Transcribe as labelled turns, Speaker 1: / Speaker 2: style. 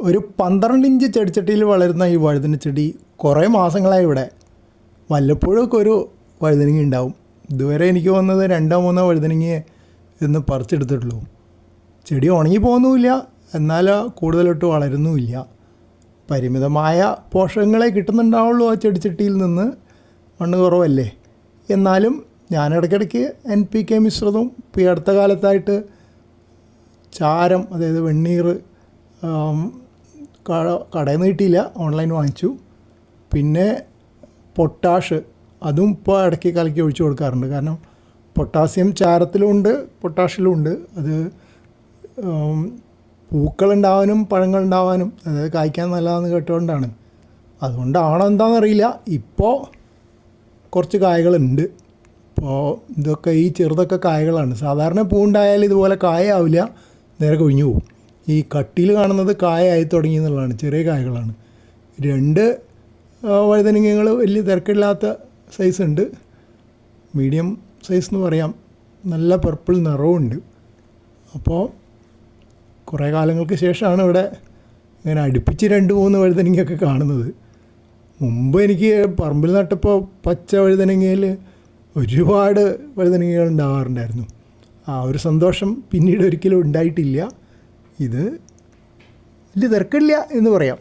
Speaker 1: ഒരു 12 ഇഞ്ച് ചെടിച്ചട്ടിയിൽ വളരുന്ന ഈ വഴുതന ചെടി കുറേ മാസങ്ങളായി ഇവിടെ. വല്ലപ്പോഴൊക്കെ ഒരു വഴുതനങ്ങ ഉണ്ടാവും. ഇതുവരെ എനിക്ക് വന്നത് 2-3 വഴുതനങ്ങയെ ഇന്ന് പറിച്ചെടുത്തിട്ടുള്ളൂ. ചെടി ഉണങ്ങി പോകുന്നുമില്ല, എന്നാൽ കൂടുതലിട്ട് വളരുന്നുമില്ല. പരിമിതമായ പോഷകങ്ങളെ കിട്ടുന്നുണ്ടാവുള്ളൂ ആ ചെടിച്ചട്ടിയിൽ നിന്ന്, മണ്ണ് കുറവല്ലേ. എന്നാലും ഞാൻ ഇടയ്ക്കിടയ്ക്ക് NPK മിശ്രിതവും ഇപ്പോൾ ഈ അടുത്ത കാലത്തായിട്ട് ചാരം, അതായത് വെണ്ണീർ കടയിൽ നിന്ന് കിട്ടിയില്ല, ഓൺലൈൻ വാങ്ങിച്ചു. പിന്നെ പൊട്ടാഷ്, അതും ഇപ്പോൾ ഇടയ്ക്ക് കലക്കി ഒഴിച്ചു കൊടുക്കാറുണ്ട്. കാരണം പൊട്ടാസ്യം ചാരത്തിലുമുണ്ട് പൊട്ടാഷിലുമുണ്ട്. അത് പൂക്കളുണ്ടാവാനും പഴങ്ങളുണ്ടാവാനും, അതായത് കായ്ക്കാൻ നല്ലതാണെന്ന് കേട്ടുകൊണ്ടാണ്. അതുകൊണ്ടാണോ എന്താണെന്നറിയില്ല, ഇപ്പോൾ കുറച്ച് കായകളുണ്ട്. ഇപ്പോൾ ഇതൊക്കെ ഈ ചെറുതൊക്കെ കായകളാണ്. സാധാരണ പൂവുണ്ടായാൽ ഇതുപോലെ കായാവില്ല, നേരെ കൊഴിഞ്ഞു പോകും. ഈ കട്ടിയിൽ കാണുന്നത് കായായി തുടങ്ങി എന്നുള്ളതാണ്, ചെറിയ കായകളാണ്. 2 വഴുതനങ്ങകൾ വലിയ തിരക്കില്ലാത്ത സൈസ് ഉണ്ട്, മീഡിയം സൈസ് എന്ന് പറയാം. നല്ല പർപ്പിൾ നിറവുമുണ്ട്. അപ്പോൾ കുറേ കാലങ്ങൾക്ക് ശേഷമാണ് ഇവിടെ ഇങ്ങനെ അടുപ്പിച്ച് 2-3 വഴുതനങ്ങയൊക്കെ കാണുന്നത്. മുമ്പ് എനിക്ക് പറമ്പിൽ നട്ടപ്പോൾ പച്ച വഴുതനങ്ങയിൽ ഒരുപാട് വഴുതനങ്ങകൾ ഉണ്ടാവാറുണ്ടായിരുന്നു. ആ ഒരു സന്തോഷം പിന്നീട് ഒരിക്കലും ഉണ്ടായിട്ടില്ല. ഇത് വലിയ തിരക്കില്ല എന്ന് പറയാം.